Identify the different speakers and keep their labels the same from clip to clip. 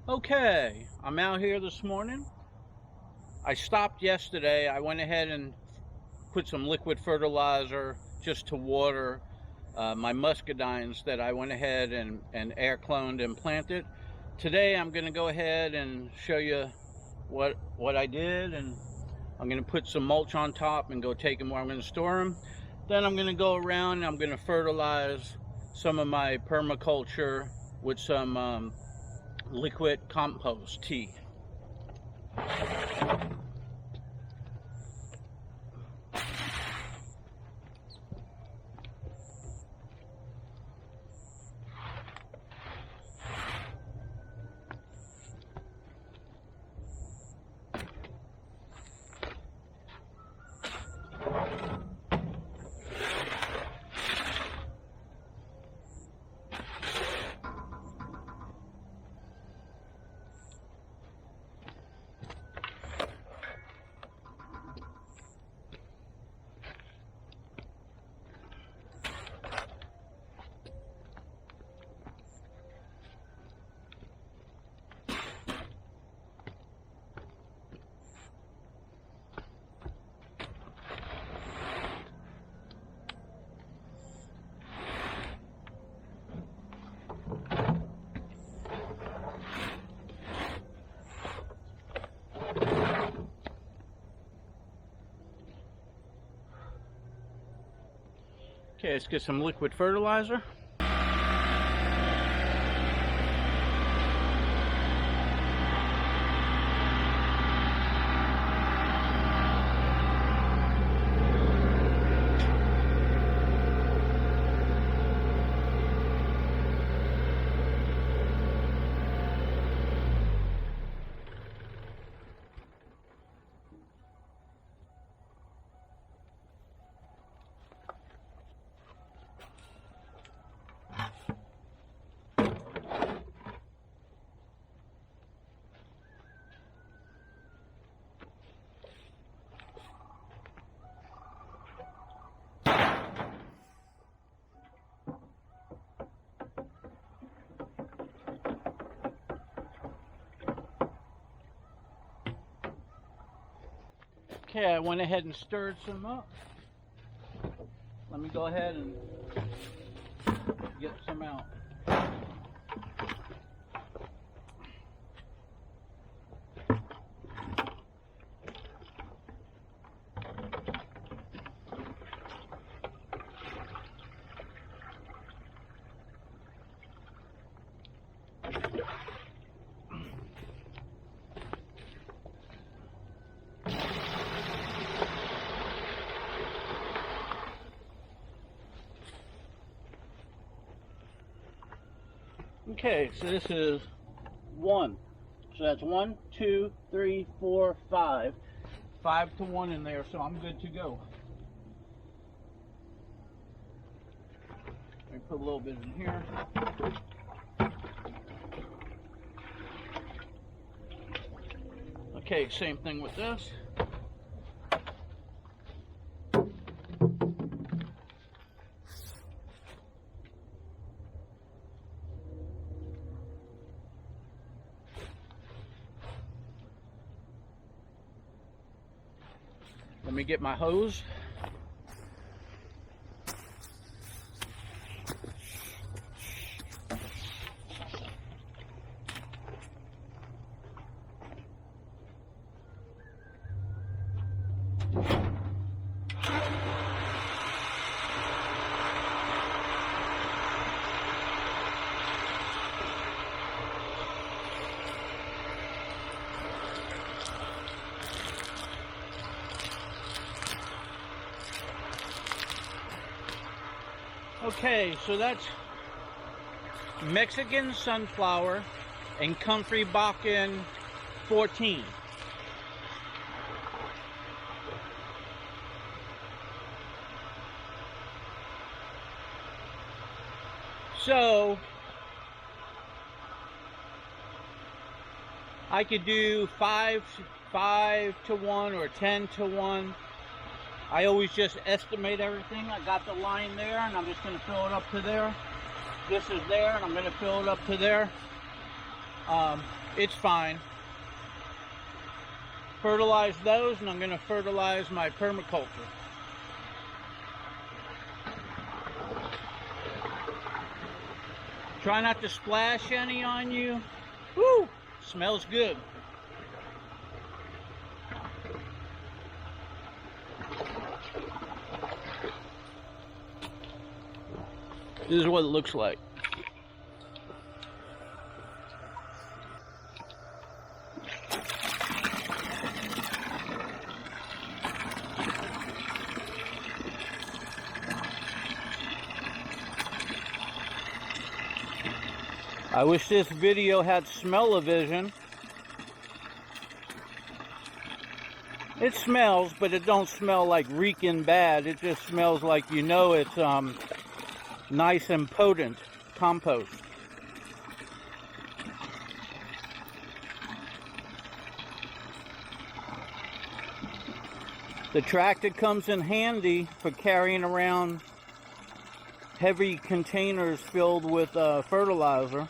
Speaker 1: Okay, I'm out here this morning. I stopped yesterday. I went ahead and put some liquid fertilizer just to water my muscadines that I went ahead and air cloned and planted. Today I'm going to go ahead and show you what I did, and I'm going to put some mulch on top and go take them where I'm going to store them. Then I'm going to go around and I'm going to fertilize some of my permaculture with some liquid compost tea. Okay, let's get some liquid fertilizer. Okay, I went ahead and stirred some up. Let me go ahead and get some out. Okay, so this is 1. So that's 1, 2, 3, 4, 5. 5 to 1 in there, so I'm good to go. Let me put a little bit in here. Okay, same thing with this. Let me get my hose. Okay, so that's Mexican sunflower and Comfrey Bocking 14. So I could do 5 to 1 or 10 to 1. I always just estimate everything. I got the line there, and I'm just going to fill it up to there. This is there, and I'm going to fill it up to there. It's fine. Fertilize those, and I'm going to fertilize my permaculture. Try not to splash any on you. Woo! Smells good. This is what it looks like. I wish this video had smell-o-vision. It smells, but it don't smell like reeking bad. It just smells like, you know, it's nice and potent compost. The tractor comes in handy for carrying around heavy containers filled with fertilizer.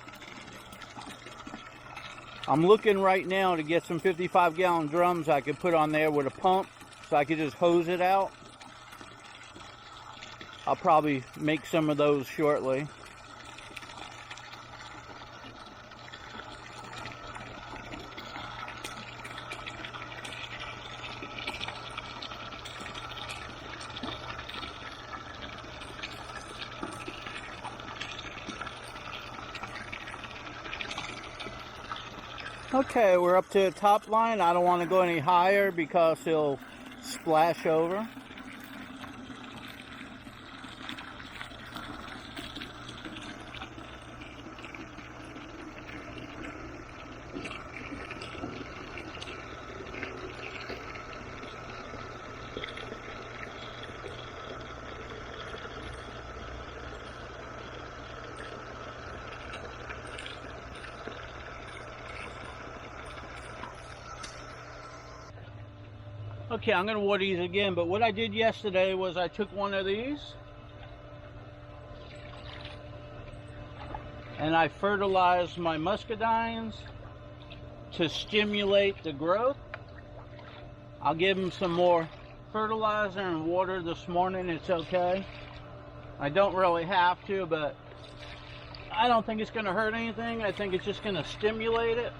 Speaker 1: I'm looking right now to get some 55-gallon drums I could put on there with a pump so I could just hose it out. I'll probably make some of those shortly. Okay, we're up to the top line. I don't want to go any higher because it'll splash over. Okay, I'm going to water these again, but what I did yesterday was I took one of these and I fertilized my muscadines to stimulate the growth. I'll give them some more fertilizer and water this morning. It's okay. I don't really have to, but I don't think it's going to hurt anything. I think it's just going to stimulate it.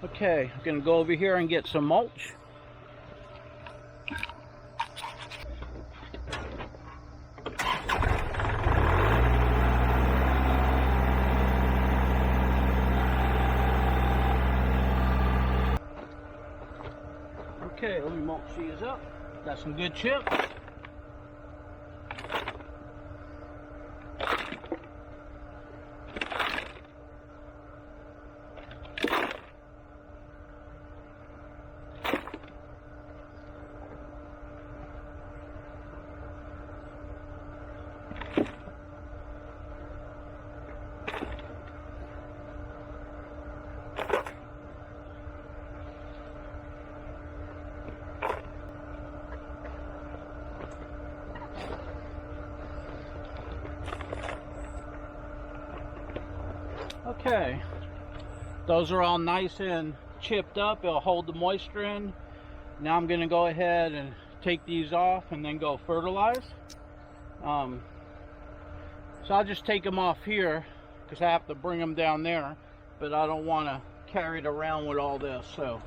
Speaker 1: Okay, I'm going to go over here and get some mulch. Okay, let me mulch these up. Got some good chips. Okay, those are all nice and chipped up. It'll hold the moisture in. Now I'm going to go ahead and take these off and then go fertilize. So I'll just take them off here because I have to bring them down there, but I don't want to carry it around with all this. So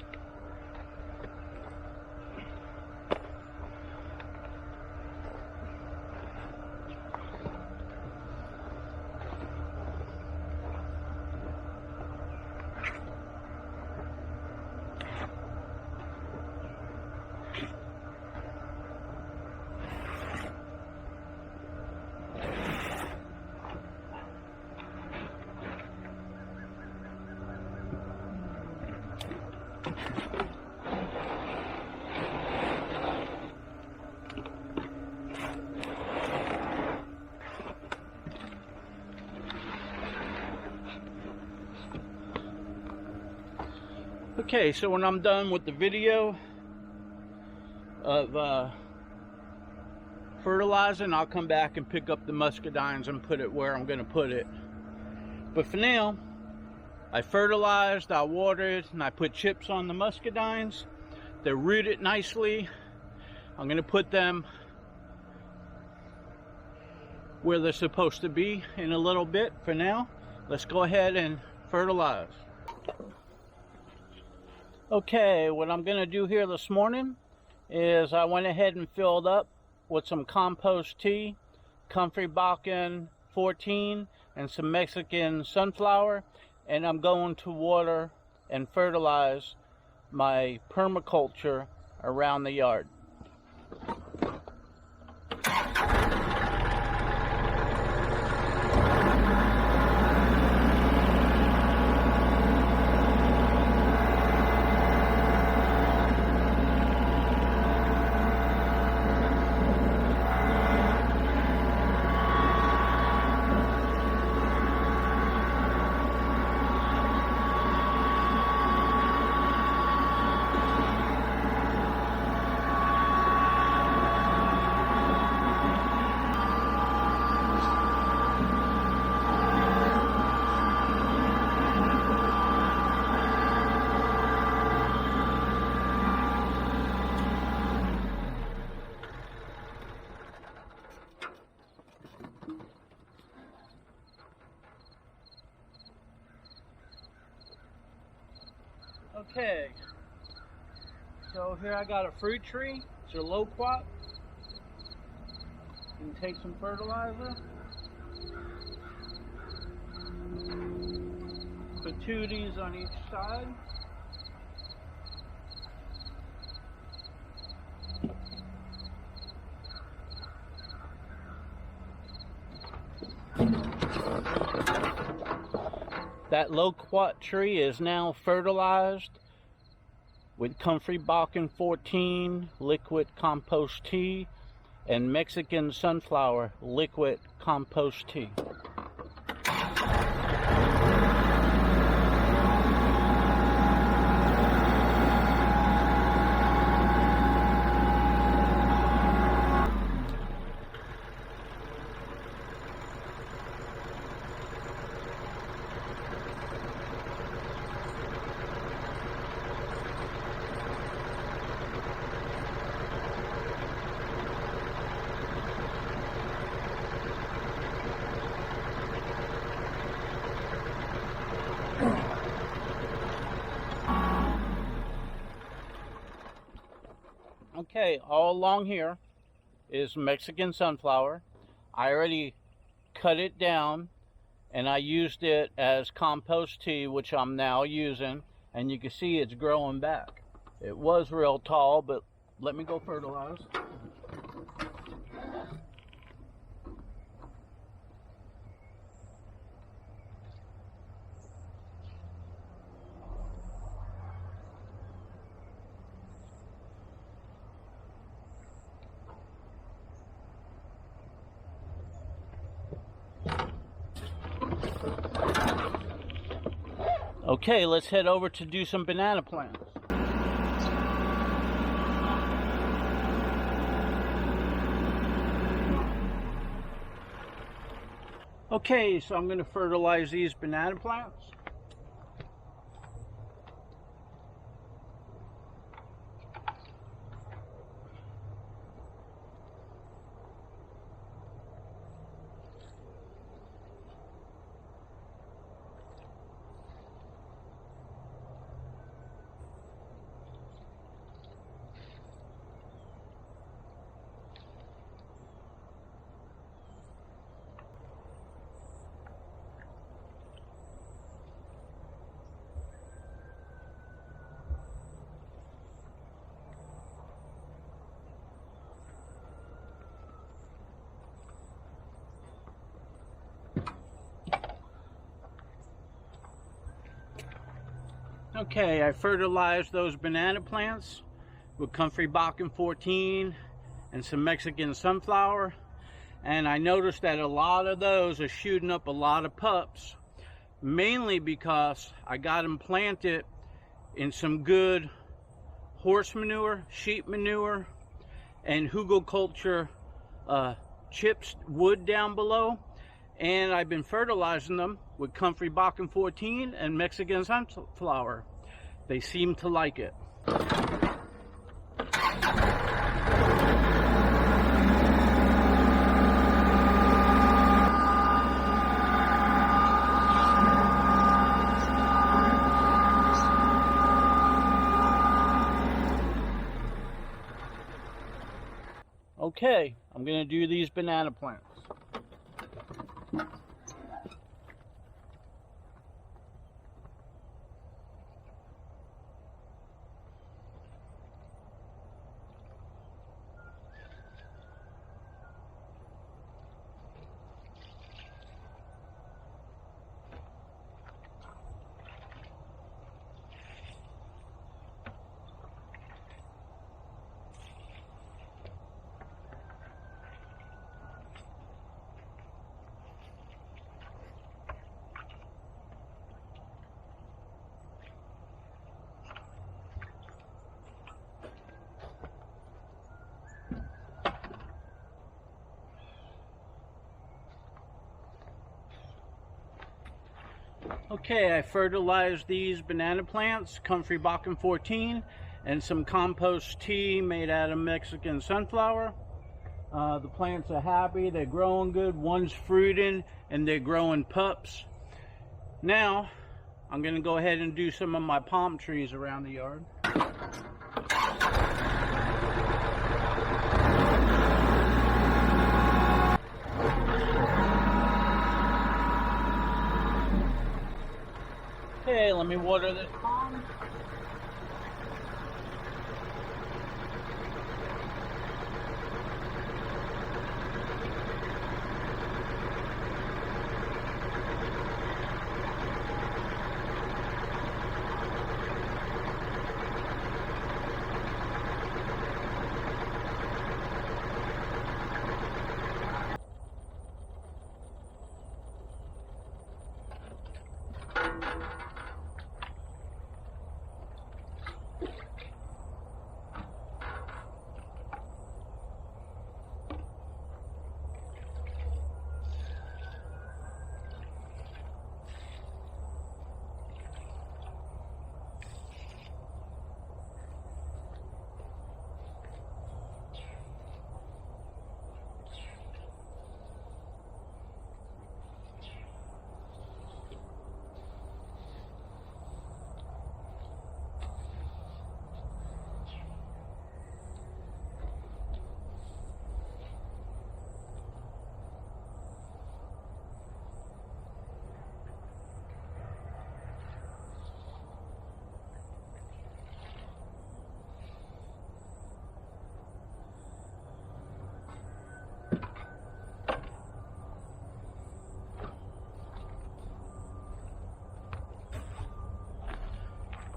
Speaker 1: Okay, so when I'm done with the video of fertilizing, I'll come back and pick up the muscadines and put it where I'm going to put it. But for now, I fertilized, I watered, and I put chips on the muscadines. They're rooted nicely. I'm going to put them where they're supposed to be in a little bit. For now, let's go ahead and fertilize. Okay, what I'm going to do here this morning is I went ahead and filled up with some compost tea, Comfrey Bocking 14, and some Mexican sunflower, and I'm going to water and fertilize my permaculture around the yard. Okay, so here I got a fruit tree. It's a loquat. And take some fertilizer. Put 2 of these on each side. That loquat tree is now fertilized with Comfrey Bocking 14 liquid compost tea and Mexican sunflower liquid compost tea. Okay, all along here is Mexican sunflower. I already cut it down and I used it as compost tea, which I'm now using, and you can see it's growing back. It was real tall, but let me go fertilize. Okay, let's head over to do some banana plants. Okay, so I'm going to fertilize these banana plants. Okay, I fertilized those banana plants with Comfrey Bocking 14 and some Mexican sunflower, and I noticed that a lot of those are shooting up a lot of pups, mainly because I got them planted in some good horse manure, sheep manure, and hugelkultur chips, wood down below. And I've been fertilizing them with Comfrey Bocking 14 and Mexican sunflower. They seem to like it. Okay, I'm going to do these banana plants. Okay, I fertilized these banana plants, Comfrey Bocking 14, and some compost tea made out of Mexican sunflower. The plants are happy, they're growing good, one's fruiting, and they're growing pups. Now, I'm going to go ahead and do some of my palm trees around the yard. Okay, let me water this palm.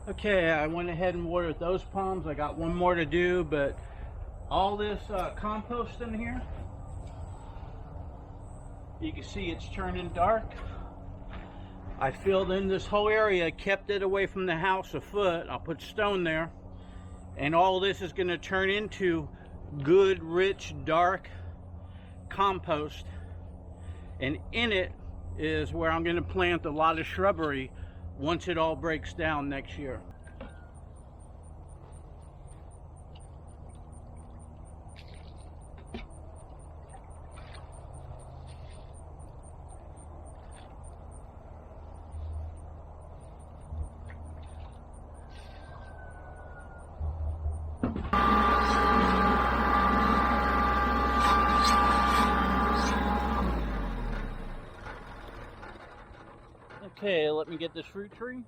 Speaker 1: Okay, I went ahead and watered those palms. I got one more to do, but all this compost in here, you can see it's turning dark. I filled in this whole area, kept it away from the house a foot. I'll put stone there, and all this is going to turn into good, rich, dark compost. And in it is where I'm going to plant a lot of shrubbery once it all breaks down next year. Okay, let me get this fruit tree.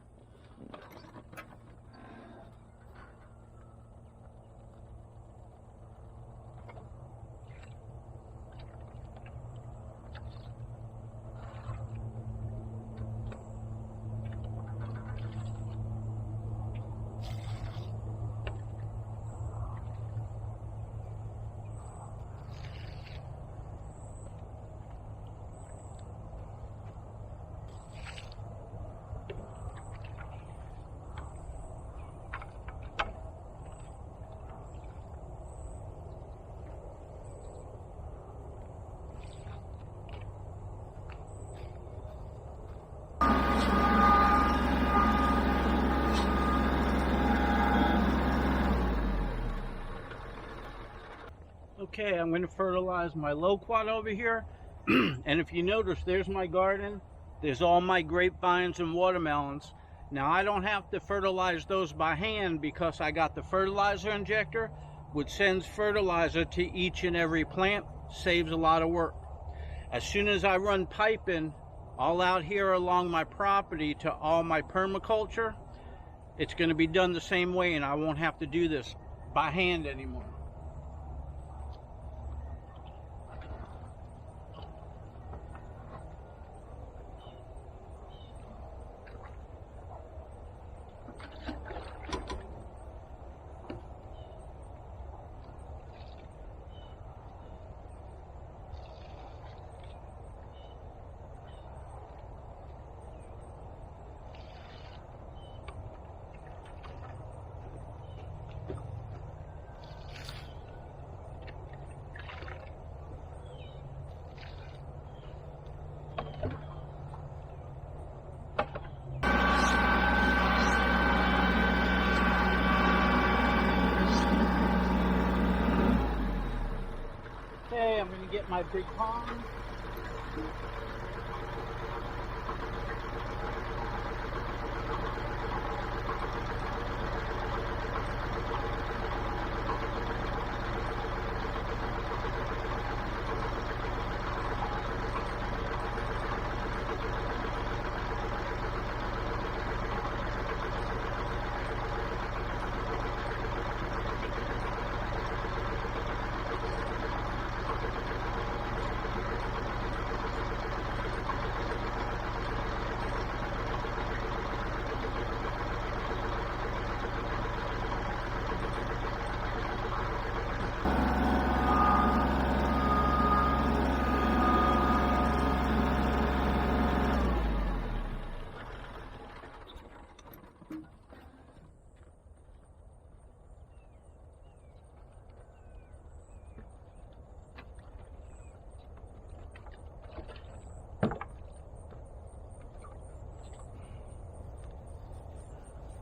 Speaker 1: Okay, I'm going to fertilize my loquat over here. And if you notice, there's my garden. There's all my grapevines and watermelons. Now, I don't have to fertilize those by hand because I got the fertilizer injector, which sends fertilizer to each and every plant. Saves a lot of work. As soon as I run piping all out here along my property to all my permaculture, it's going to be done the same way, and I won't have to do this by hand anymore. Okay, I'm going to get my big pond.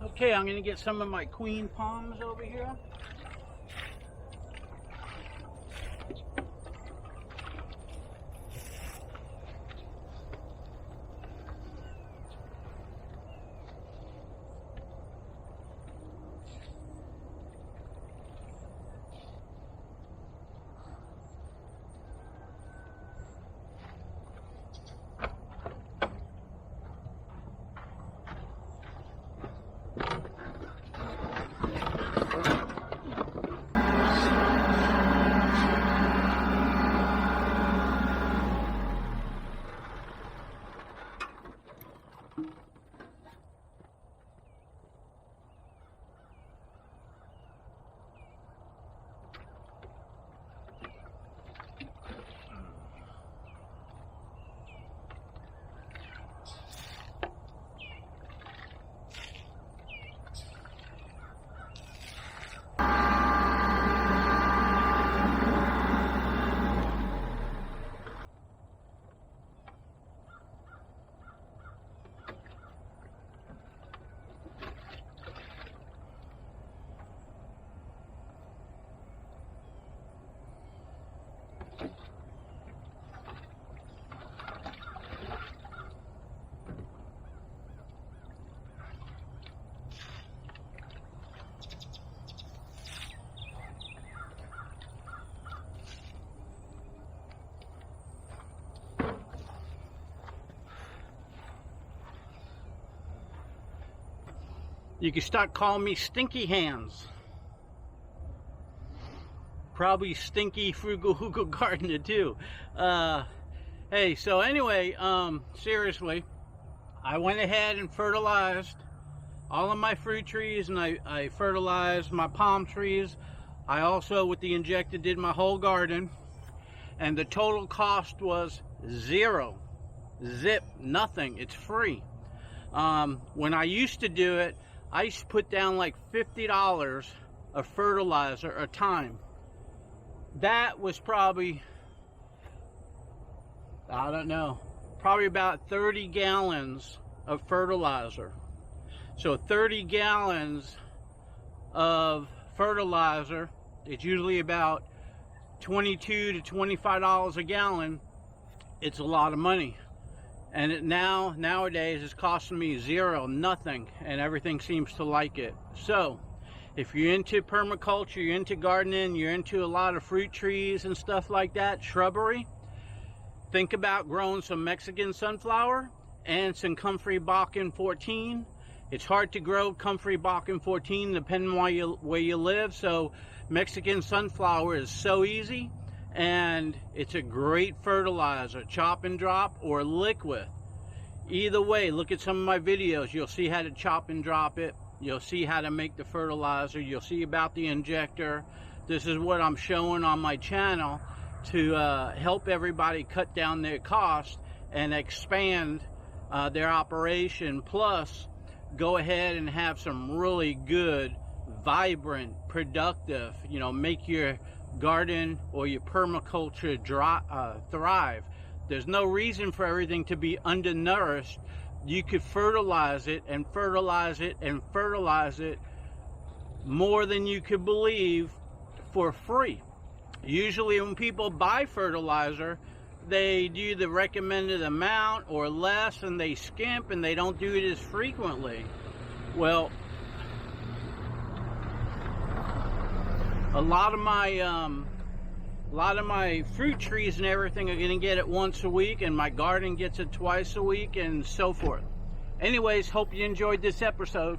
Speaker 1: Okay, I'm going to get some of my queen palms over here. You can start calling me Stinky Hands. Probably Stinky Frugal Hugel Gardener too. Hey, so anyway, seriously, I went ahead and fertilized all of my fruit trees, and I fertilized my palm trees. I also, with the injector, did my whole garden, and the total cost was zero. Zip, nothing. It's free. When I used to do it, I used to put down like $50 of fertilizer a time. That was probably, I don't know, probably about 30 gallons of fertilizer. So 30 gallons of fertilizer, it's usually about $22 to $25 a gallon, it's a lot of money. And nowadays it's costing me nothing, and everything seems to like it. So if you're into permaculture, you're into gardening, you're into a lot of fruit trees and stuff like that, shrubbery, think about growing some Mexican sunflower and some Comfrey Bocking 14. It's hard to grow Comfrey Bocking 14 depending on where you live, so Mexican sunflower is so easy, and it's a great fertilizer, chop and drop or liquid. Either way, look at some of my videos. You'll see how to chop and drop it. You'll see how to make the fertilizer. You'll see about the injector. This is what I'm showing on my channel to help everybody cut down their cost and expand their operation, plus go ahead and have some really good, vibrant, productive, make your garden or your permaculture thrive. There's no reason for everything to be undernourished. You could fertilize it and fertilize it and fertilize it more than you could believe for free. Usually when people buy fertilizer, they do the recommended amount or less, and they skimp and they don't do it as frequently. Well, a lot of my fruit trees and everything are going to get it once a week, and my garden gets it twice a week, and so forth. Anyways, hope you enjoyed this episode.